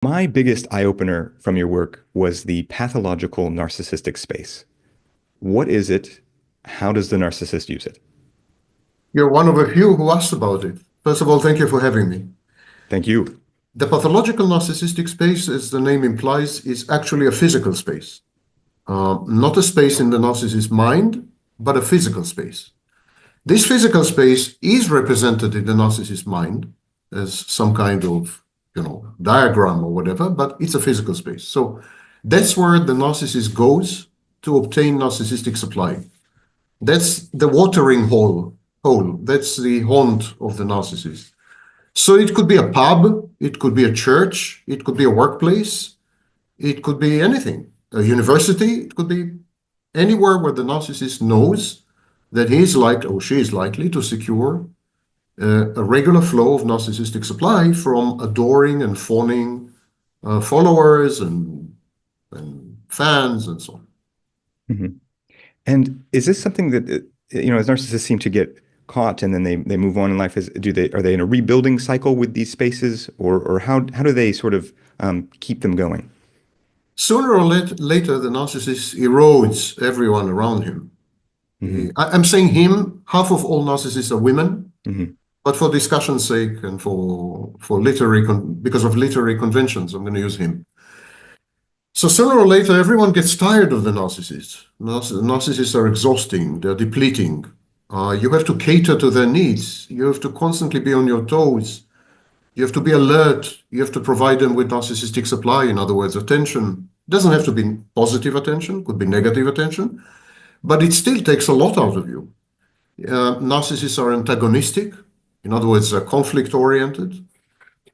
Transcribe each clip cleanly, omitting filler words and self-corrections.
My biggest eye-opener from your work was the pathological narcissistic space. What is it? How does the narcissist use it? You're one of a few who asked about it. First of all, thank you for having me. Thank you. The pathological narcissistic space, as the name implies, is actually a physical space. Not a space in the narcissist's mind, but a physical space. This physical space is represented in the narcissist's mind as some kind of, diagram or whatever, but it's a physical space. So that's where the narcissist goes to obtain narcissistic supply. That's the watering hole. That's the haunt of the narcissist. So it could be a pub, it could be a church, it could be a workplace, it could be anything. A university, it could be anywhere where the narcissist knows that he is like or she is likely to secure a regular flow of narcissistic supply from adoring and fawning followers and fans and so on. Mhm. And is this something that, as narcissists seem to get caught and then they move on in life, are they in a rebuilding cycle with these spaces, or how do they sort of keep them going? Sooner or later, the narcissist erodes everyone around him. Hmm. I'm saying him, half of all narcissists are women, Hmm. but for discussion's sake and for because of literary conventions, I'm going to use him. So sooner or later, everyone gets tired of the narcissist. Narcissists are exhausting, they're depleting. You have to cater to their needs. You have to constantly be on your toes. You have to be alert. You have to provide them with narcissistic supply, in other words, attention. It doesn't have to be positive attention, could be negative attention, but it still takes a lot out of you. Narcissists are antagonistic, in other words, they're conflict-oriented.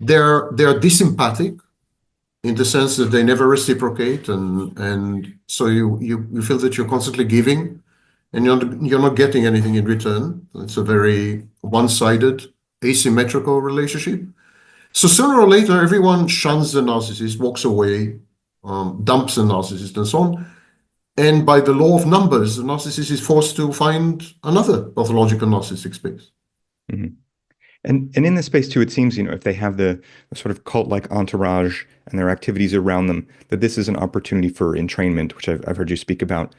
They're dysympathic in the sense that they never reciprocate, and so you feel that you're constantly giving, and you're not getting anything in return. It's a very one-sided, asymmetrical relationship. So sooner or later, everyone shuns the narcissist, walks away, dumps the narcissist, and so on. And by the law of numbers, the narcissist is forced to find another pathological narcissistic space. Hmm. And in this space too, it seems, if they have the sort of cult-like entourage and their activities around them, that this is an opportunity for entrainment, which I've heard you speak about.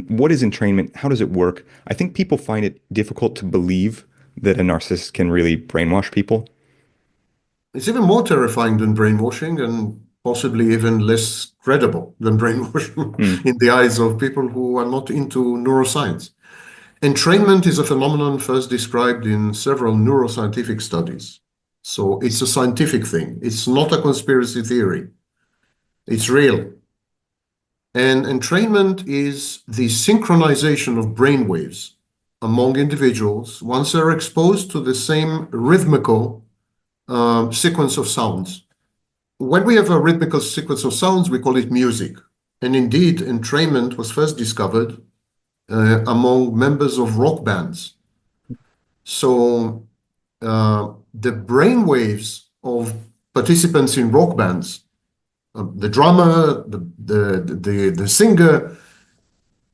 What is entrainment? How does it work? I think people find it difficult to believe that a narcissist can really brainwash people. It's even more terrifying than brainwashing and possibly even less credible than brainwashing Mm. in the eyes of people who are not into neuroscience. Entrainment is a phenomenon first described in several neuroscientific studies. So it's a scientific thing. It's not a conspiracy theory. It's real. And entrainment is the synchronization of brain waves among individuals once they're exposed to the same rhythmical sequence of sounds. When we have a rhythmical sequence of sounds, we call it music. And indeed, entrainment was first discovered among members of rock bands. So the brain waves of participants in rock bands, the drummer, the singer,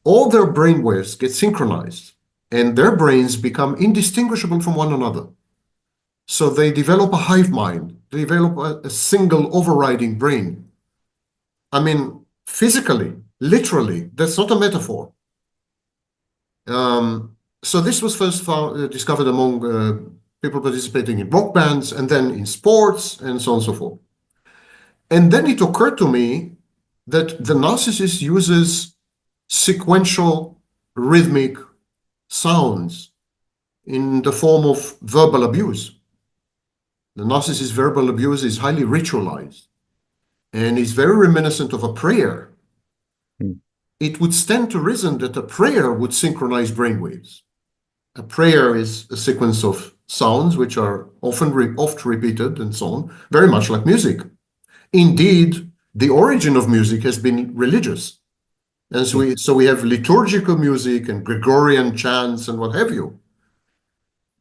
all their brain waves get synchronized and their brains become indistinguishable from one another. So they develop a hive mind, they develop a single overriding brain. I mean, physically, literally, that's not a metaphor. So this was first discovered among people participating in rock bands and then in sports and so on and so forth. And then it occurred to me that the narcissist uses sequential rhythmic sounds in the form of verbal abuse. The narcissist's verbal abuse is highly ritualized and is very reminiscent of a prayer. Mm. It would stand to reason that a prayer would synchronize brainwaves. A prayer is a sequence of sounds which are oft repeated and so on, very much like music. Indeed, the origin of music has been religious. And so we have liturgical music and Gregorian chants and what have you,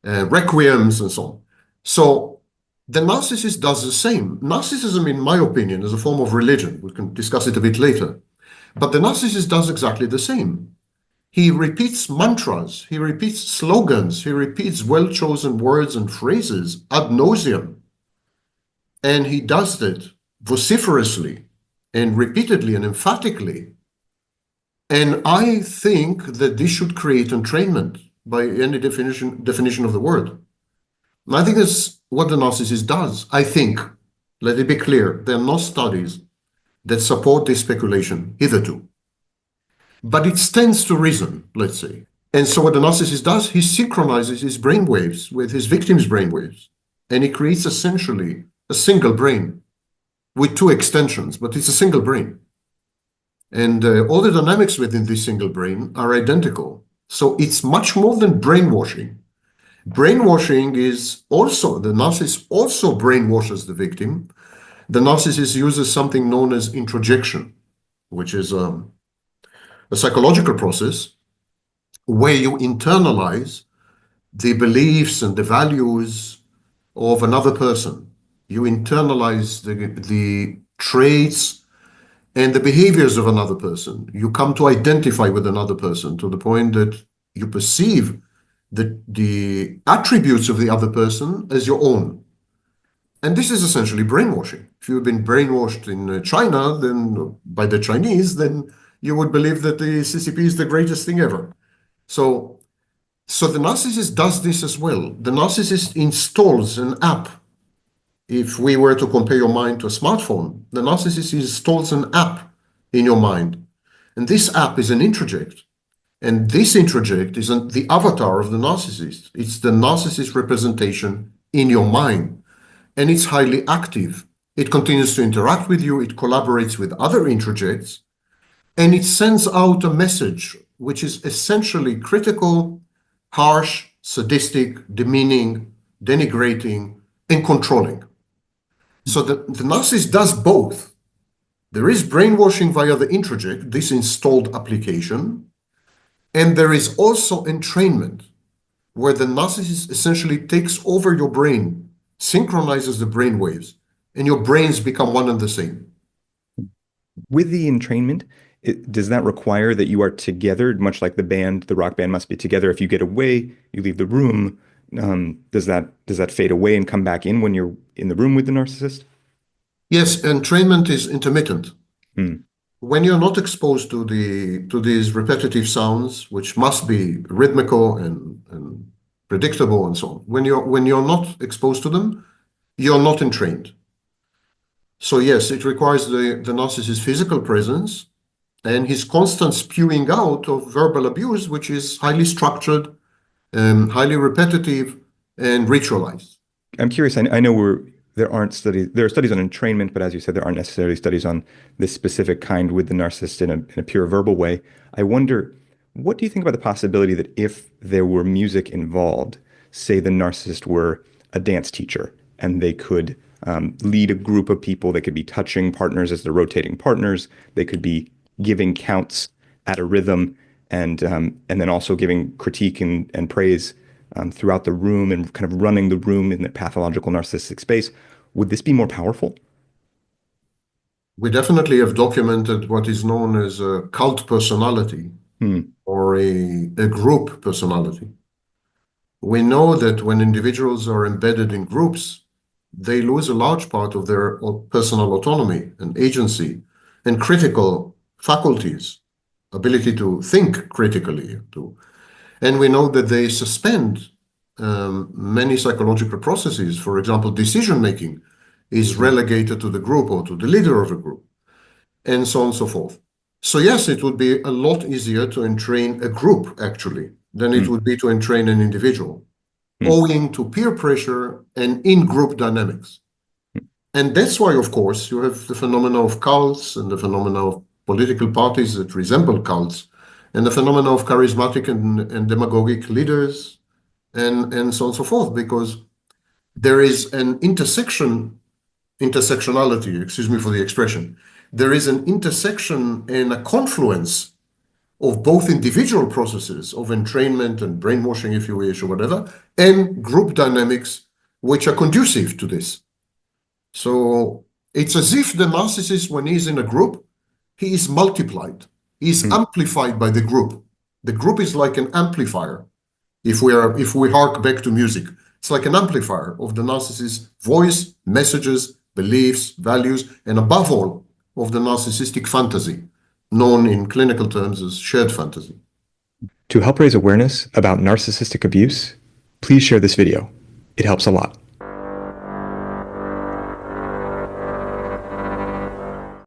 requiems and so on. So the narcissist does the same. Narcissism, in my opinion, is a form of religion. We can discuss it a bit later. But the narcissist does exactly the same. He repeats mantras, he repeats slogans, he repeats well-chosen words and phrases ad nauseum. And he does that vociferously and repeatedly and emphatically. And I think that this should create entrainment by any definition of the word. And I think that's what the narcissist does. I think, let it be clear, there are no studies that support this speculation hitherto. But it stands to reason, let's say. And so what the narcissist does, he synchronizes his brainwaves with his victim's brainwaves. And he creates essentially a single brain with two extensions, but it's a single brain. And all the dynamics within this single brain are identical. So it's much more than brainwashing. Brainwashing is also, the narcissist also brainwashes the victim. The narcissist uses something known as introjection, which is a psychological process where you internalize the beliefs and the values of another person. You internalize the traits and the behaviors of another person. You come to identify with another person to the point that you perceive the attributes of the other person as your own. And this is essentially brainwashing. If you've been brainwashed in China, then by the Chinese, then you would believe that the CCP is the greatest thing ever. So the narcissist does this as well. The narcissist installs an app. If we were to compare your mind to a smartphone, the narcissist installs an app in your mind. And this app is an introject. And this introject is the avatar of the narcissist. It's the narcissist representation in your mind. And it's highly active. It continues to interact with you. It collaborates with other introjects. And it sends out a message which is essentially critical, harsh, sadistic, demeaning, denigrating, and controlling. So the narcissist does both. There is brainwashing via the introject, this installed application, and there is also entrainment, where the narcissist essentially takes over your brain, synchronizes the brain waves, and your brains become one and the same. With the entrainment, does that require that you are together, much like the band, the rock band must be together? If you get away, you leave the room. Does that fade away and come back in when you're in the room with the narcissist? Yes, entrainment is intermittent. Hmm. When you're not exposed to these repetitive sounds, which must be rhythmical and predictable and so on, when you're not exposed to them, you're not entrained. So yes, it requires the narcissist's physical presence and his constant spewing out of verbal abuse, which is highly structured, highly repetitive, and ritualized. I'm curious. I know there aren't studies. There are studies on entrainment, but as you said, there aren't necessarily studies on this specific kind with the narcissist in a pure verbal way. I wonder, what do you think about the possibility that if there were music involved, say the narcissist were a dance teacher and they could lead a group of people, they could be touching partners as they're rotating partners, they could be giving counts at a rhythm, and then also giving critique and praise throughout the room and kind of running the room in the pathological narcissistic space. Would this be more powerful? We definitely have documented what is known as a cult personality or a group personality. We know that when individuals are embedded in groups, they lose a large part of their personal autonomy and agency and critical faculties, ability to think critically. And we know that they suspend many psychological processes. For example, decision-making is relegated to the group or to the leader of the group, and so on and so forth. So yes, it would be a lot easier to entrain a group, actually, than it would be to entrain an individual, owing to peer pressure and in-group dynamics. And that's why, of course, you have the phenomena of cults and the phenomena of political parties that resemble cults, and the phenomena of charismatic and demagogic leaders, and so on and so forth, because there is an intersectionality, excuse me for the expression, there is an intersection and a confluence of both individual processes of entrainment and brainwashing, if you wish, or whatever, and group dynamics, which are conducive to this. So it's as if the narcissist, when he's in a group, he is multiplied. He is amplified by the group. The group is like an amplifier. If we hark back to music, it's like an amplifier of the narcissist's voice, messages, beliefs, values, and above all, of the narcissistic fantasy, known in clinical terms as shared fantasy. To help raise awareness about narcissistic abuse, please share this video. It helps a lot.